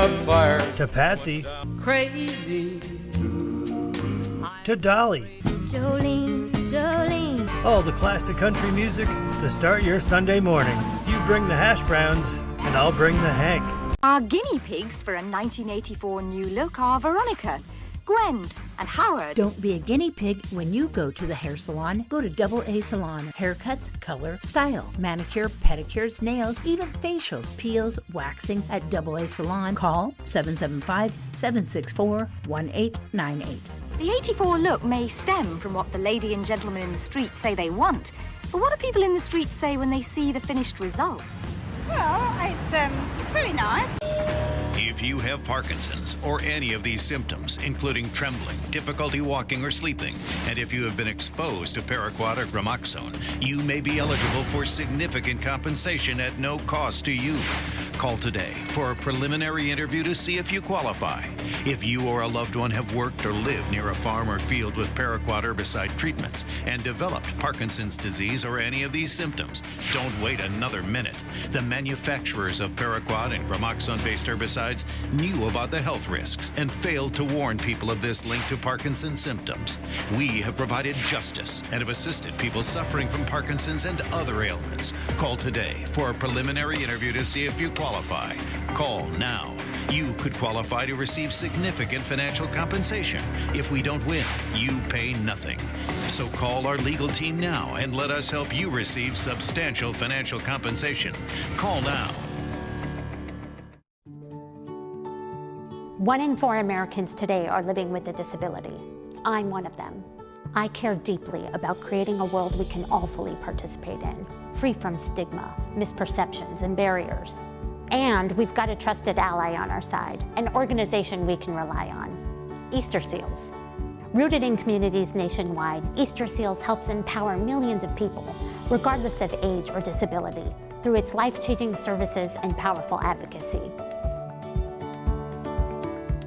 of fire. To Patsy. Crazy. To Dolly. Jolene, Jolene. All the classic country music to start your Sunday morning. You bring the hash browns, and I'll bring the Hank. Our guinea pigs for a 1984 new look are Veronica, Gwen, and Howard. Don't be a guinea pig when you go to the hair salon. Go to Double A Salon. Haircuts, color, style, manicure, pedicures, nails, even facials, peels, waxing at Double A Salon. Call 775-764-1898. The 84 look may stem from what the lady and gentleman in the street say they want, but what do people in the street say when they see the finished result? Well, it's very nice. If you have Parkinson's or any of these symptoms, including trembling, difficulty walking or sleeping, and if you have been exposed to paraquat or gramoxone, you may be eligible for significant compensation at no cost to you. Call today for a preliminary interview to see if you qualify. If you or a loved one have worked or lived near a farm or field with paraquat herbicide treatments and developed Parkinson's disease or any of these symptoms, don't wait another minute. The manufacturers of paraquat and gramoxone-based herbicides knew about the health risks and failed to warn people of this link to Parkinson's symptoms. We have provided justice and have assisted people suffering from Parkinson's and other ailments. Call today for a preliminary interview to see if you qualify. Call now. You could qualify to receive significant financial compensation. If we don't win, you pay nothing. So call our legal team now and let us help you receive substantial financial compensation. Call now. 1 in 4 Americans today are living with a disability. I'm one of them. I care deeply about creating a world we can all fully participate in, free from stigma, misperceptions, and barriers. And we've got a trusted ally on our side, an organization we can rely on, Easter Seals. Rooted in communities nationwide, Easter Seals helps empower millions of people, regardless of age or disability, through its life-changing services and powerful advocacy.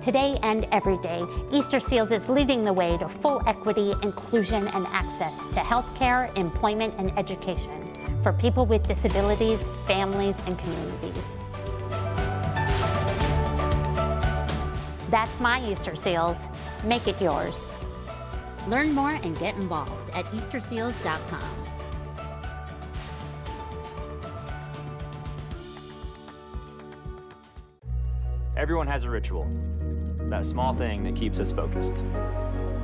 Today and every day, Easter Seals is leading the way to full equity, inclusion, and access to healthcare, employment, and education for people with disabilities, families, and communities. That's my Easter Seals. Make it yours. Learn more and get involved at easterseals.com. Everyone has a ritual, that small thing that keeps us focused.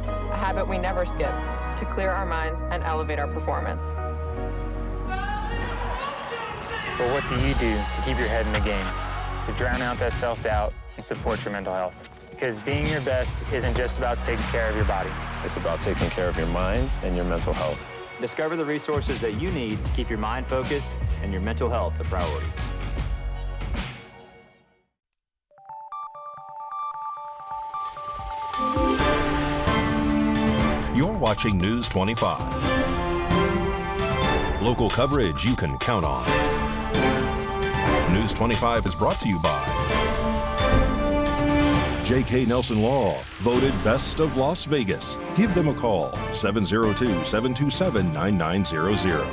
A habit we never skip to clear our minds and elevate our performance. But what do you do to keep your head in the game, to drown out that self-doubt and support your mental health? Because being your best isn't just about taking care of your body. It's about taking care of your mind and your mental health. Discover the resources that you need to keep your mind focused and your mental health a priority. You're watching News 25. Local coverage you can count on. News 25 is brought to you by J.K. Nelson Law, voted Best of Las Vegas. Give them a call, 702-727-9900.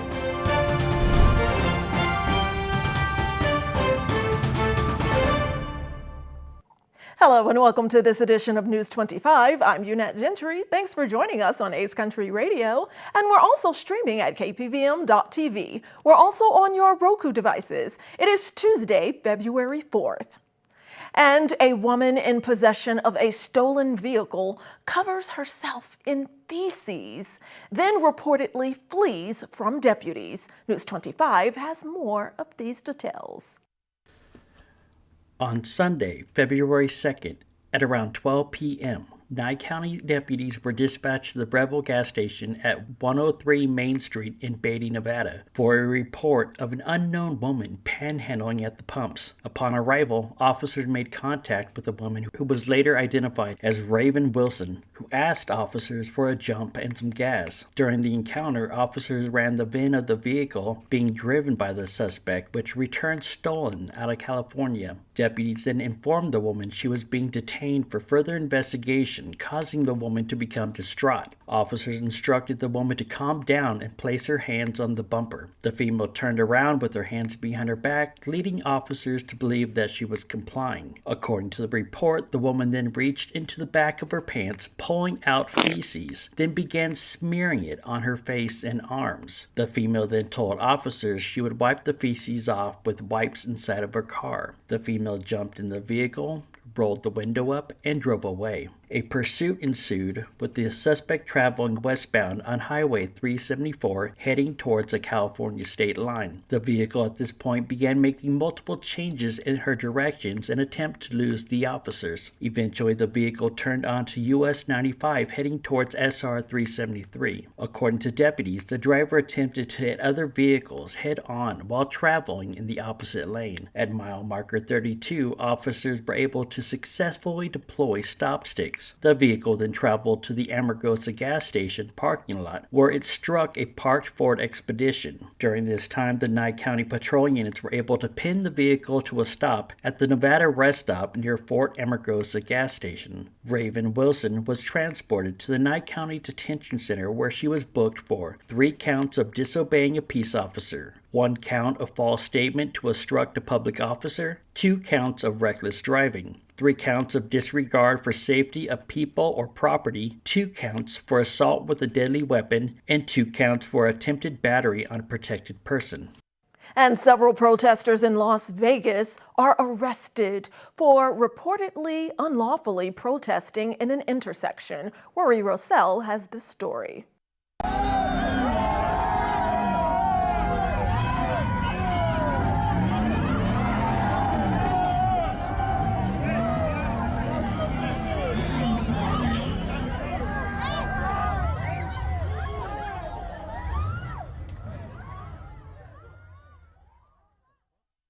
Hello and welcome to this edition of News 25. I'm Unette Gentry. Thanks for joining us on Ace Country Radio. And we're also streaming at KPVM.TV. We're also on your Roku devices. It is Tuesday, February 4th. And a woman in possession of a stolen vehicle covers herself in feces, then reportedly flees from deputies. News 25 has more of these details. On Sunday, February 2nd, at around 12 p.m., Nye County deputies were dispatched to the Breville gas station at 103 Main Street in Beatty, Nevada, for a report of an unknown woman panhandling at the pumps. Upon arrival, officers made contact with a woman who was later identified as Raven Wilson, who asked officers for a jump and some gas. During the encounter, officers ran the VIN of the vehicle being driven by the suspect, which returned stolen out of California. Deputies then informed the woman she was being detained for further investigation altercation, causing the woman to become distraught. Officers instructed the woman to calm down and place her hands on the bumper. The female turned around with her hands behind her back, leading officers to believe that she was complying. According to the report, the woman then reached into the back of her pants, pulling out feces, then began smearing it on her face and arms. The female then told officers she would wipe the feces off with wipes inside of her car. The female jumped in the vehicle, rolled the window up, and drove away. A pursuit ensued, with the suspect traveling westbound on Highway 374 heading towards the California state line. The vehicle at this point began making multiple changes in her directions in an attempt to lose the officers. Eventually, the vehicle turned onto US 95 heading towards SR 373. According to deputies, the driver attempted to hit other vehicles head-on while traveling in the opposite lane. At mile marker 32, officers were able to successfully deploy stop sticks. The vehicle then traveled to the Amargosa gas station parking lot, where it struck a parked Ford Expedition. During this time, the Nye County patrol units were able to pin the vehicle to a stop at the Nevada rest stop near Fort Amargosa gas station. Raven Wilson was transported to the Nye County Detention Center, where she was booked for 3 counts of disobeying a peace officer, 1 count of false statement to obstruct a public officer, 2 counts of reckless driving, 3 counts of disregard for safety of people or property, 2 counts for assault with a deadly weapon, and 2 counts for attempted battery on a protected person. And several protesters in Las Vegas are arrested for reportedly unlawfully protesting in an intersection. Rory Rossell has this story.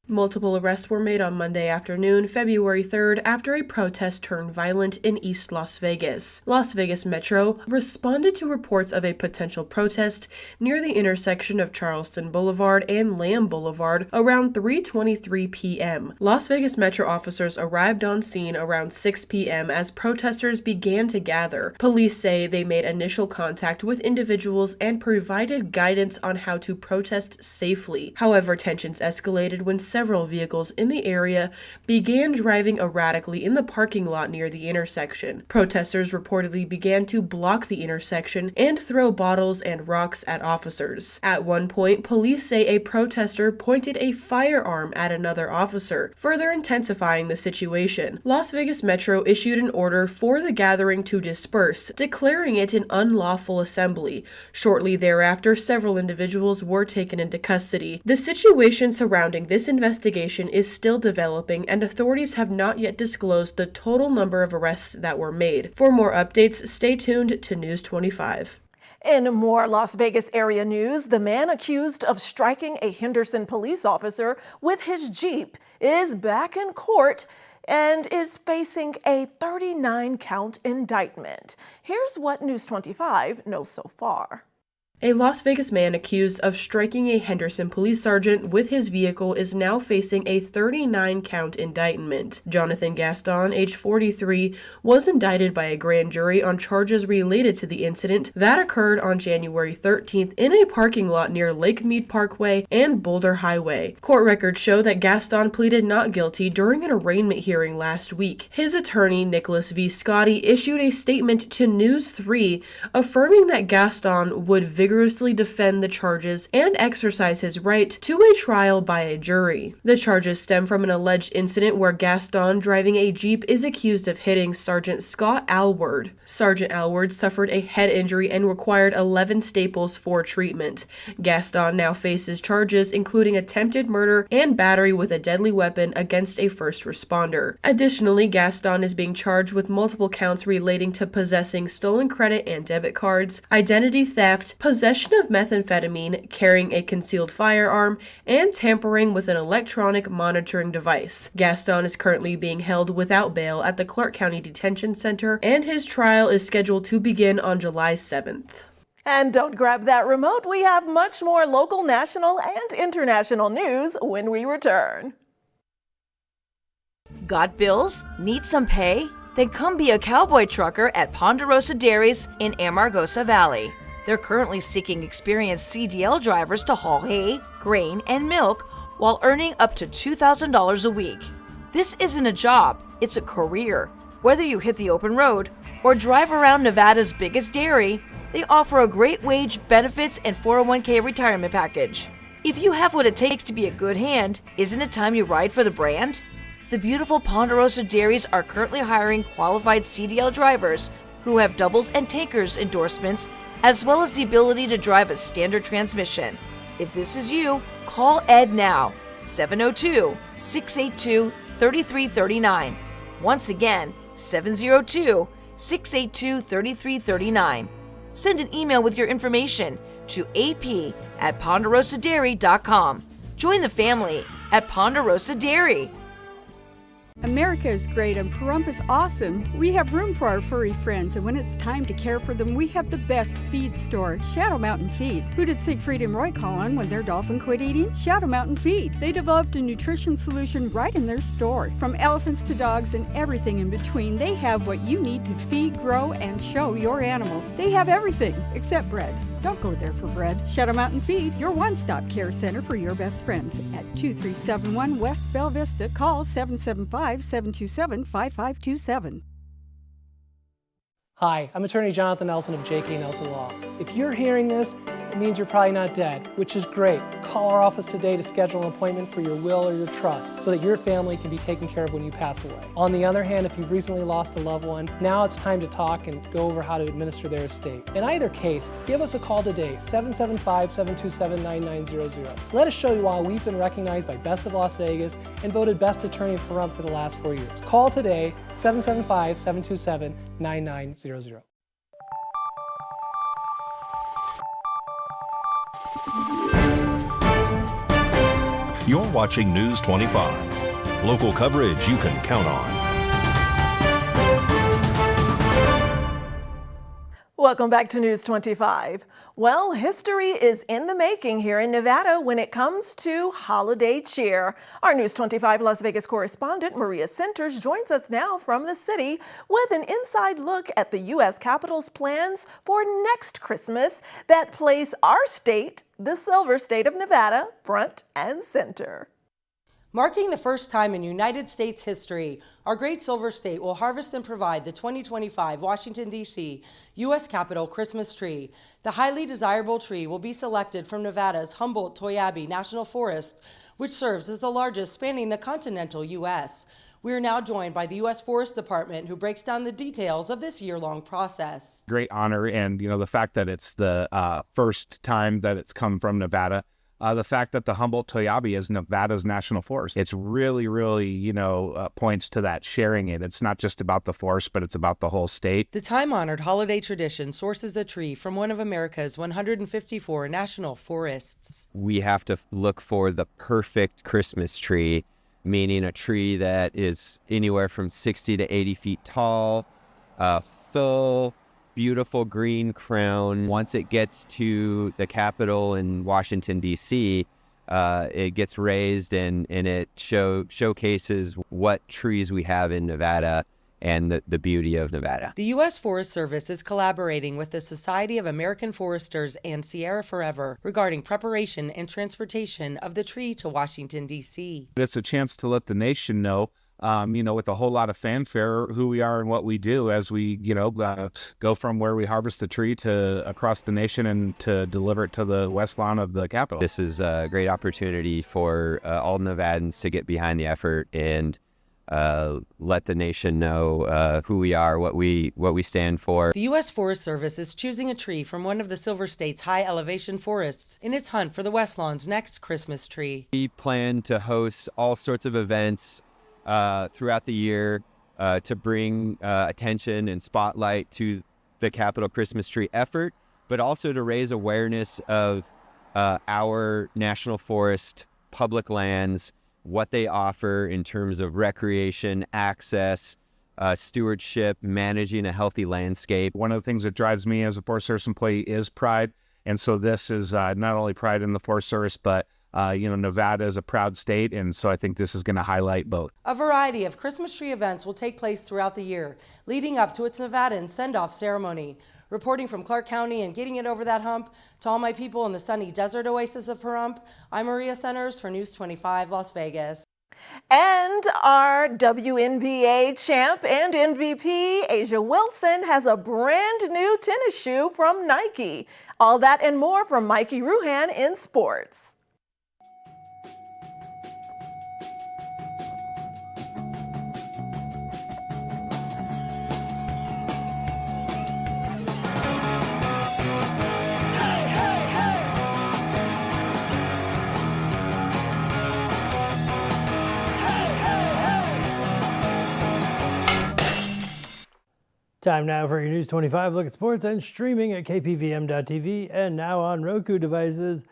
Multiple arrests were made on Monday afternoon, February 3rd, after a protest turned violent in East Las Vegas. Las Vegas Metro responded to reports of a potential protest near the intersection of Charleston Boulevard and Lamb Boulevard around 3:23 p.m. Las Vegas Metro officers arrived on scene around 6 p.m. as protesters began to gather. Police say they made initial contact with individuals and provided guidance on how to protest safely. However, tensions escalated when several vehicles in the area began driving erratically in the parking lot near the intersection. Protesters reportedly began to block the intersection and throw bottles and rocks at officers. At one point, police say a protester pointed a firearm at another officer, further intensifying the situation. Las Vegas Metro issued an order for the gathering to disperse, declaring it an unlawful assembly. Shortly thereafter, several individuals were taken into custody. The situation surrounding this investigation is still developing, and authorities have not yet disclosed the total number of arrests that were made. For more updates, stay tuned to News 25. In more Las Vegas area news, the man accused of striking a Henderson police officer with his Jeep is back in court and is facing a 39-count indictment. Here's what News 25 knows so far. A Las Vegas man accused of striking a Henderson police sergeant with his vehicle is now facing a 39-count indictment. Jonathan Gaston, age 43, was indicted by a grand jury on charges related to the incident that occurred on January 13th in a parking lot near Lake Mead Parkway and Boulder Highway. Court records show that Gaston pleaded not guilty during an arraignment hearing last week. His attorney, Nicholas V. Scotty, issued a statement to News 3 affirming that Gaston would vigorously defend the charges and exercise his right to a trial by a jury. The charges stem from an alleged incident where Gaston, driving a Jeep, is accused of hitting Sergeant Scott Alward. Sergeant Alward suffered a head injury and required 11 staples for treatment. Gaston now faces charges including attempted murder and battery with a deadly weapon against a first responder. Additionally, Gaston is being charged with multiple counts relating to possessing stolen credit and debit cards, identity theft, possession of methamphetamine, carrying a concealed firearm, and tampering with an electronic monitoring device. Gaston is currently being held without bail at the Clark County Detention Center, and his trial is scheduled to begin on July 7th. And don't grab that remote. We have much more local, national, and international news when we return. Got bills? Need some pay? Then come be a cowboy trucker at Ponderosa Dairies in Amargosa Valley. They're currently seeking experienced CDL drivers to haul hay, grain, and milk while earning up to $2,000 a week. This isn't a job, it's a career. Whether you hit the open road or drive around Nevada's biggest dairy, they offer a great wage, benefits, and 401k retirement package. If you have what it takes to be a good hand, isn't it time you ride for the brand? The beautiful Ponderosa Dairies are currently hiring qualified CDL drivers who have doubles and tankers endorsements, as well as the ability to drive a standard transmission. If this is you, call Ed now, 702-682-3339. Once again, 702-682-3339. Send an email with your information to ap@ponderosadairy.com. Join the family at Ponderosa Dairy. America is great and Pahrump is awesome. We have room for our furry friends, and when it's time to care for them, we have the best feed store, Shadow Mountain Feed. Who did Siegfried and Roy call on when their dolphin quit eating? Shadow Mountain Feed. They developed a nutrition solution right in their store. From elephants to dogs and everything in between, they have what you need to feed, grow, and show your animals. They have everything except bread. Don't go there for bread. Shadow Mountain Feed, your one-stop care center for your best friends. At 2371 West Bella Vista, call 775-727-5527. Hi, I'm attorney Jonathan Nelson of J.K. Nelson Law. If you're hearing this, it means you're probably not dead, which is great. Call our office today to schedule an appointment for your will or your trust so that your family can be taken care of when you pass away. On the other hand, if you've recently lost a loved one, now it's time to talk and go over how to administer their estate. In either case, give us a call today, 775-727-9900. Let us show you why we've been recognized by Best of Las Vegas and voted Best Attorney in Pahrump for the last 4 years. Call today, 775-727-9900. You're watching News 25. Local coverage you can count on. Welcome back to News 25. Well, history is in the making here in Nevada when it comes to holiday cheer. Our News 25 Las Vegas correspondent Maria Centers joins us now from the city with an inside look at the U.S. Capitol's plans for next Christmas that place our state, the Silver State of Nevada, front and center. Marking the first time in United States history, our great Silver State will harvest and provide the 2025 Washington, D.C. U.S. Capitol Christmas tree. The highly desirable tree will be selected from Nevada's Humboldt-Toyabe National Forest, which serves as the largest spanning the continental U.S. We are now joined by the U.S. Forest Department, who breaks down the details of this year-long process. Great honor, and the fact that it's the first time that it's come from Nevada. The fact that the Humboldt-Toyabe is Nevada's national forest. It's really, points to that sharing it. It's not just about the forest, but it's about the whole state. The time-honored holiday tradition sources a tree from one of America's 154 national forests. We have to look for the perfect Christmas tree, meaning a tree that is anywhere from 60 to 80 feet tall, full, beautiful green crown. Once it gets to the Capitol in Washington, D.C., it gets raised and it showcases what trees we have in Nevada and the beauty of Nevada. The U.S. Forest Service is collaborating with the Society of American Foresters and Sierra Forever regarding preparation and transportation of the tree to Washington, D.C. It's a chance to let the nation know with a whole lot of fanfare, who we are and what we do as we, go from where we harvest the tree to across the nation and to deliver it to the west lawn of the Capitol. This is a great opportunity for all Nevadans to get behind the effort and let the nation know who we are, what we stand for. The U.S. Forest Service is choosing a tree from one of the Silver State's high-elevation forests in its hunt for the West Lawn's next Christmas tree. We plan to host all sorts of events throughout the year to bring attention and spotlight to the Capitol Christmas tree effort, but also to raise awareness of our national forest public lands, what they offer in terms of recreation, access, stewardship, managing a healthy landscape. One of the things that drives me as a Forest Service employee is pride, and so this is not only pride in the Forest Service, but Nevada is a proud state, and so I think this is going to highlight both. A variety of Christmas tree events will take place throughout the year, leading up to its Nevadan send-off ceremony. Reporting from Clark County and getting it over that hump, to all my people in the sunny desert oasis of Pahrump, I'm Maria Centers for News 25 Las Vegas. And our WNBA champ and MVP, Asia Wilson, has a brand new tennis shoe from Nike. All that and more from Mikey Ruhan in sports. Time now for your News 25 look at sports and streaming at KPVM.TV and now on Roku devices.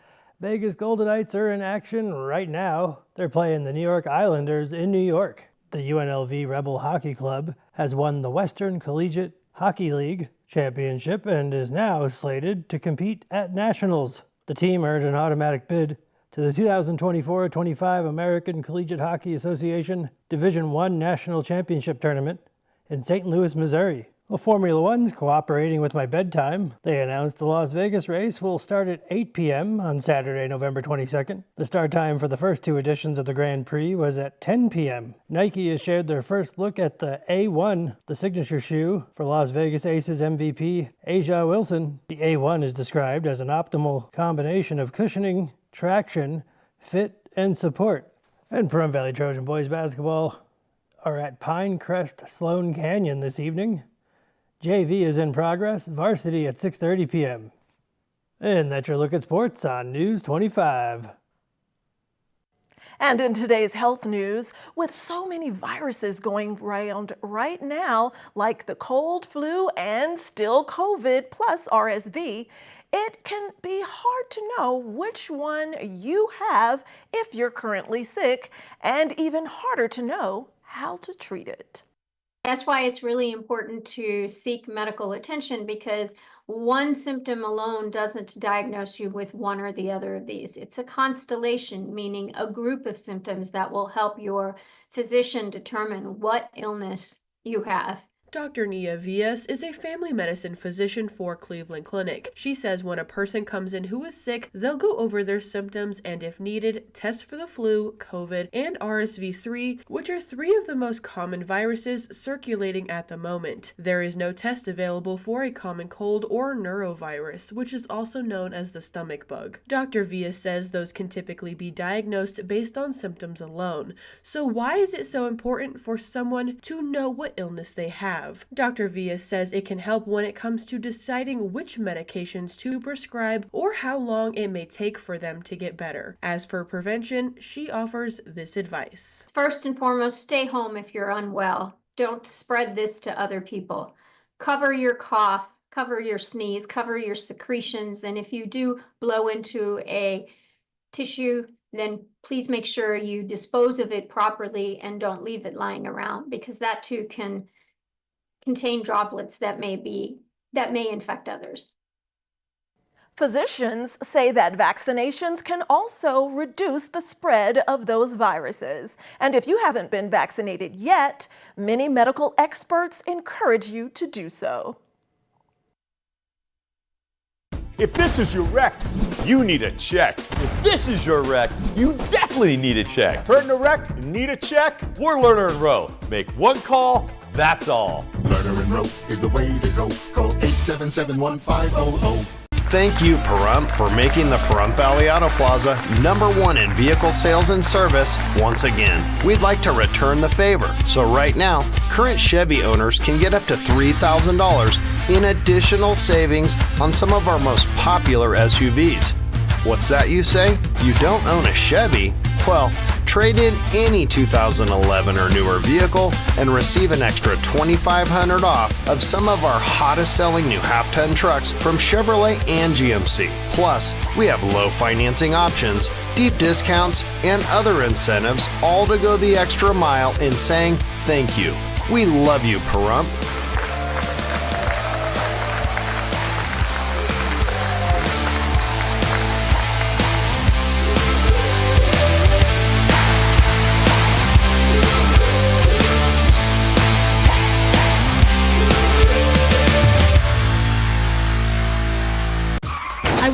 Vegas Golden Knights are in action right now. They're playing the New York Islanders in New York. The UNLV Rebel Hockey Club has won the Western Collegiate Hockey League championship and is now slated to compete at Nationals. The team earned an automatic bid to the 2024-25 American Collegiate Hockey Association Division I National Championship Tournament in St. Louis, Missouri. Well, Formula One's cooperating with my bedtime. They announced the Las Vegas race will start at 8 p.m. on Saturday, November 22nd. The start time for the first two editions of the Grand Prix was at 10 p.m. Nike has shared their first look at the A1, the signature shoe for Las Vegas Aces MVP Asia Wilson. The A1 is described as an optimal combination of cushioning, traction, fit, and support. And Pahrump Valley Trojan boys basketball are at Pinecrest Sloan Canyon this evening. JV is in progress, varsity at 6:30 p.m. And that's your look at sports on News 25. And in today's health news, with so many viruses going around right now, like the cold, flu, and still COVID plus RSV, it can be hard to know which one you have if you're currently sick, and even harder to know how to treat it. That's why it's really important to seek medical attention, because one symptom alone doesn't diagnose you with one or the other of these. It's a constellation, meaning a group of symptoms that will help your physician determine what illness you have. Dr. Nia Villas is a family medicine physician for Cleveland Clinic. She says when a person comes in who is sick, they'll go over their symptoms and, if needed, test for the flu, COVID, and RSV3, which are three of the most common viruses circulating at the moment. There is no test available for a common cold or neurovirus, which is also known as the stomach bug. Dr. Villas says those can typically be diagnosed based on symptoms alone. So why is it so important for someone to know what illness they have? Dr. Villas says it can help when it comes to deciding which medications to prescribe or how long it may take for them to get better. As for prevention, she offers this advice. First and foremost, stay home if you're unwell. Don't spread this to other people. Cover your cough, cover your sneeze, cover your secretions, and if you do blow into a tissue, then please make sure you dispose of it properly and don't leave it lying around, because that too can contain droplets that may infect others. Physicians say that vaccinations can also reduce the spread of those viruses. And if you haven't been vaccinated yet, many medical experts encourage you to do so. If this is your wreck, you need a check. If this is your wreck, you definitely need a check. Hurt in a wreck? Need a check? We're Lerner and Rowe. Make one call, that's all. Lerner and Rowe is the way to go. Call 877-1500. Thank you, Pahrump, for making the Pahrump Valley Auto Plaza #1 in vehicle sales and service once again. We'd like to return the favor. So right now, current Chevy owners can get up to $3,000 in additional savings on some of our most popular SUVs. What's that, you say? You don't own a Chevy? Well, trade in any 2011 or newer vehicle and receive an extra $2,500 off of some of our hottest selling new half-ton trucks from Chevrolet and GMC. Plus, we have low financing options, deep discounts, and other incentives, all to go the extra mile in saying thank you. We love you, Pahrump.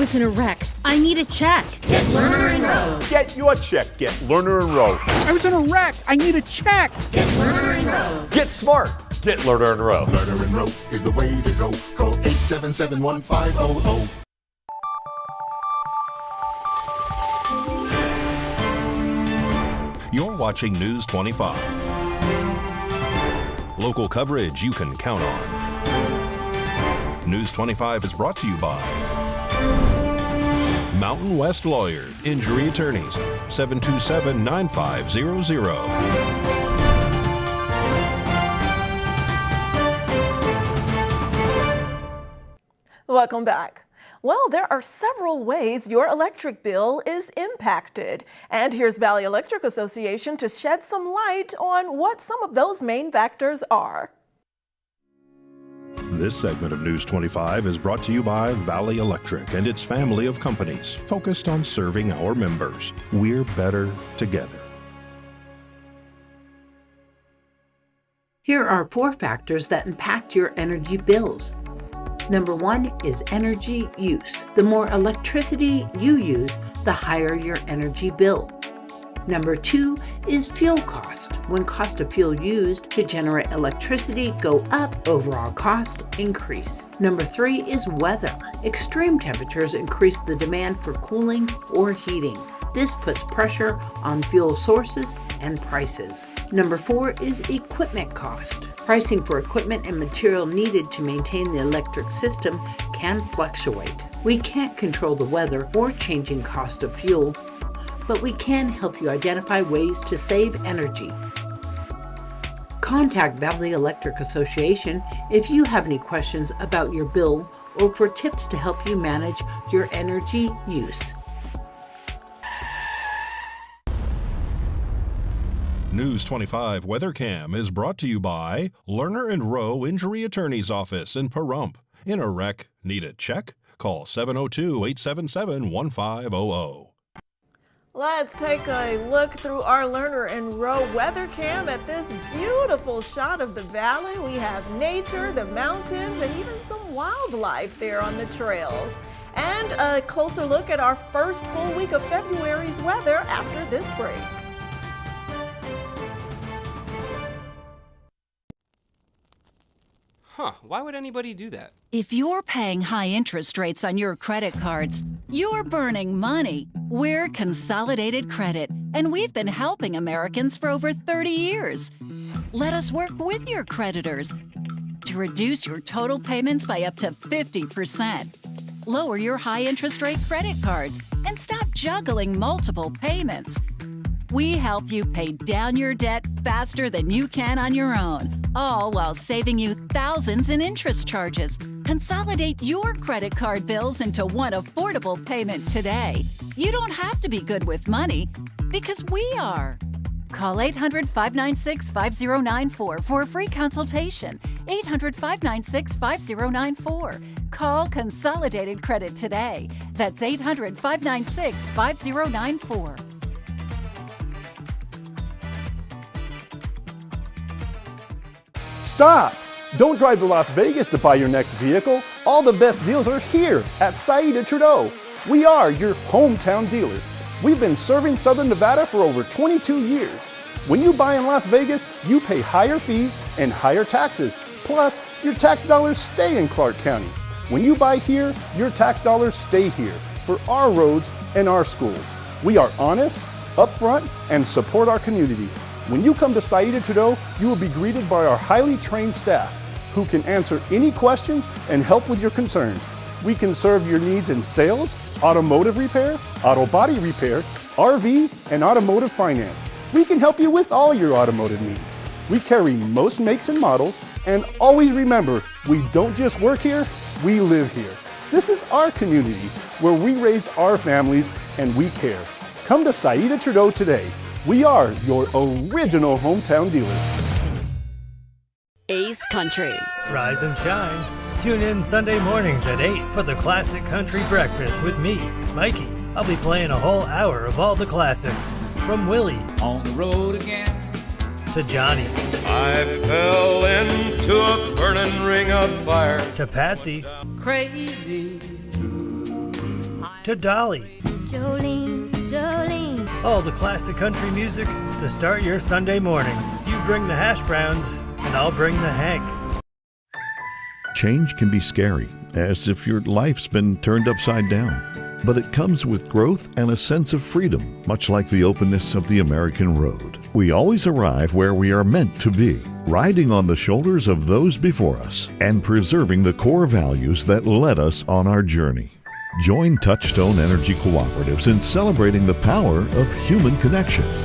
was in a wreck. I need a check. Get Lerner and Rowe. Get your check. Get Lerner and Rowe. I was in a wreck. I need a check. Get Lerner and Rowe. Get smart. Get Lerner and Rowe. Lerner and Rowe is the way to go. Call 877-1500. You're watching News 25. Local coverage you can count on. News 25 is brought to you by Mountain West Lawyer, Injury Attorneys, 727-9500. Welcome back. Well, there are several ways your electric bill is impacted. And here's Valley Electric Association to shed some light on what some of those main factors are. This segment of News 25 is brought to you by Valley Electric and its family of companies focused on serving our members. We're better together. Here are 4 factors that impact your energy bills. Number 1 is energy use. The more electricity you use, the higher your energy bill. Number 2 is fuel cost. When cost of fuel used to generate electricity go up, overall cost increase. Number 3 is weather. Extreme temperatures increase the demand for cooling or heating. This puts pressure on fuel sources and prices. Number 4 is equipment cost. Pricing for equipment and material needed to maintain the electric system can fluctuate. We can't control the weather or changing cost of fuel, but we can help you identify ways to save energy. Contact Valley Electric Association if you have any questions about your bill or for tips to help you manage your energy use. News 25 WeatherCam is brought to you by Lerner and Rowe Injury Attorney's Office in Pahrump. In a wreck, need a check? Call 702-877-1500. Let's take a look through our Lerner and Rowe weather cam at this beautiful shot of the valley. We have nature, the mountains, and even some wildlife there on the trails. And a closer look at our first full week of February's weather after this break. Huh, why would anybody do that? If you're paying high interest rates on your credit cards, you're burning money. We're Consolidated Credit, and we've been helping Americans for over 30 years. Let us work with your creditors to reduce your total payments by up to 50%. Lower your high interest rate credit cards and stop juggling multiple payments. We help you pay down your debt faster than you can on your own, all while saving you thousands in interest charges. Consolidate your credit card bills into one affordable payment today. You don't have to be good with money, because we are. Call 800-596-5094 for a free consultation. 800-596-5094. Call Consolidated Credit today. That's 800-596-5094. Stop! Don't drive to Las Vegas to buy your next vehicle. All the best deals are here at Saida Trudeau. We are your hometown dealer. We've been serving Southern Nevada for over 22 years. When you buy in Las Vegas, you pay higher fees and higher taxes. Plus, your tax dollars stay in Clark County. When you buy here, your tax dollars stay here for our roads and our schools. We are honest, upfront, and support our community. When you come to Saida Trudeau, you will be greeted by our highly trained staff who can answer any questions and help with your concerns. We can serve your needs in sales, automotive repair, auto body repair, RV, and automotive finance. We can help you with all your automotive needs. We carry most makes and models, and always remember, we don't just work here, we live here. This is our community where we raise our families and we care. Come to Saida Trudeau today. We are your original hometown dealer. Ace Country. Rise and shine. Tune in Sunday mornings at 8 for the Classic Country Breakfast with me, Mikey. I'll be playing a whole hour of all the classics. From Willie. On the road again. To Johnny. I fell into a burning ring of fire. To Patsy. Crazy. to Dolly. Jolene, Jolene. All the classic country music to start your Sunday morning. You bring the hash browns, and I'll bring the Hank. Change can be scary, as if your life's been turned upside down. But it comes with growth and a sense of freedom, much like the openness of the American road. We always arrive where we are meant to be, riding on the shoulders of those before us and preserving the core values that led us on our journey. Join Touchstone Energy Cooperatives in celebrating the power of human connections.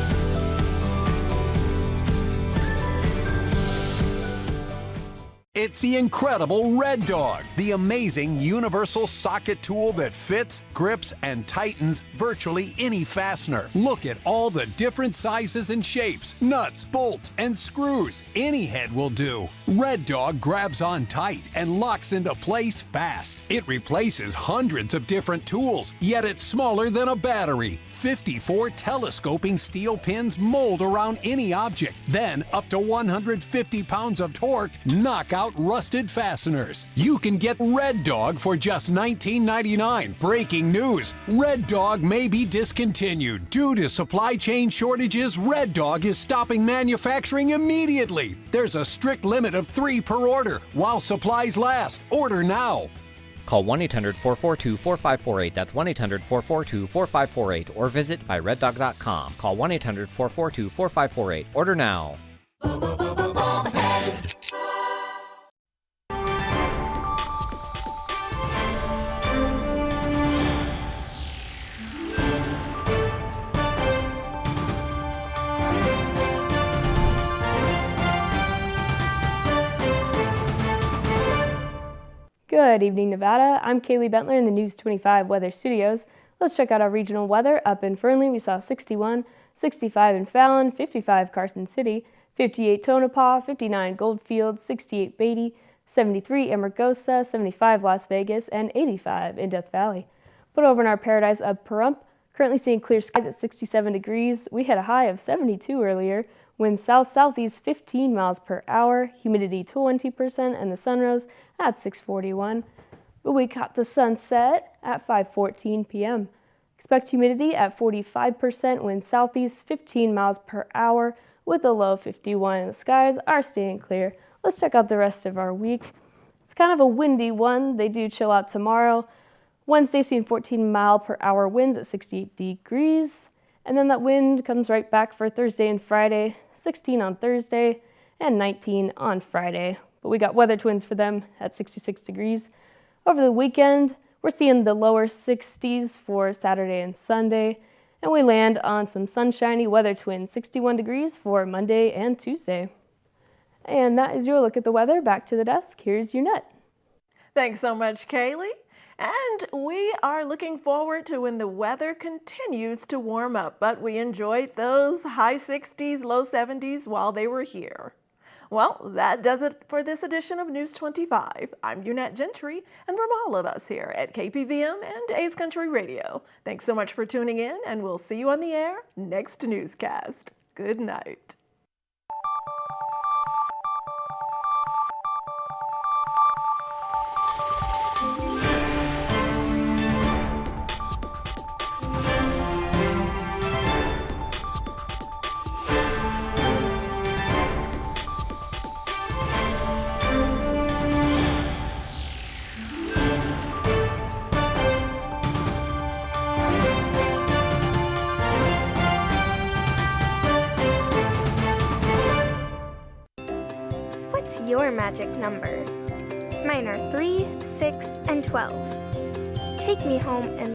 It's the incredible Red Dog, the amazing universal socket tool that fits, grips, and tightens virtually any fastener. Look at all the different sizes and shapes, nuts, bolts, and screws. Any head will do. Red Dog grabs on tight and locks into place fast. It replaces hundreds of different tools, yet it's smaller than a battery. 54 telescoping steel pins mold around any object. Then, up to 150 pounds of torque, knock out rusted fasteners. You can get Red Dog for just $19.99. Breaking news: Red Dog may be discontinued. Due to supply chain shortages, Red Dog is stopping manufacturing immediately. There's a strict limit of 3 per order while supplies last. Order now. Call 1-800-442-4548. That's 1-800-442-4548. Or visit buyreddog.com. Call 1-800-442-4548. Order now. Good evening, Nevada. I'm Kaylee Bentler in the News 25 Weather Studios. Let's check out our regional weather. Up in Fernley, we saw 61, 65 in Fallon, 55 Carson City, 58 Tonopah, 59 Goldfield, 68 Beatty, 73 Amargosa, 75 Las Vegas, and 85 in Death Valley. But over in our paradise of Pahrump, currently seeing clear skies at 67 degrees. We had a high of 72 earlier. Wind south-southeast 15 miles per hour, humidity 20%, and the sun rose at 6:41. But we caught the sunset at 5:14 p.m. Expect humidity at 45%, wind southeast 15 miles per hour with a low 51, and the skies are staying clear. Let's check out the rest of our week. It's kind of a windy one. They do chill out tomorrow. Wednesday seeing 14 mile per hour winds at 68 degrees. And then that wind comes right back for Thursday and Friday, 16 on Thursday and 19 on Friday. But we got weather twins for them at 66 degrees. Over the weekend, we're seeing the lower 60s for Saturday and Sunday. And we land on some sunshiny weather twins, 61 degrees for Monday and Tuesday. And that is your look at the weather. Back to the desk. Here's your net. Thanks so much, Kaylee. And we are looking forward to when the weather continues to warm up, but we enjoyed those high 60s, low 70s while they were here. Well, that does it for this edition of News 25. I'm Unette Gentry, and from all of us here at KPVM and A's Country Radio, thanks so much for tuning in, and we'll see you on the air next newscast. Good night. Your magic number. Mine are 3, 6, and 12. Take me home and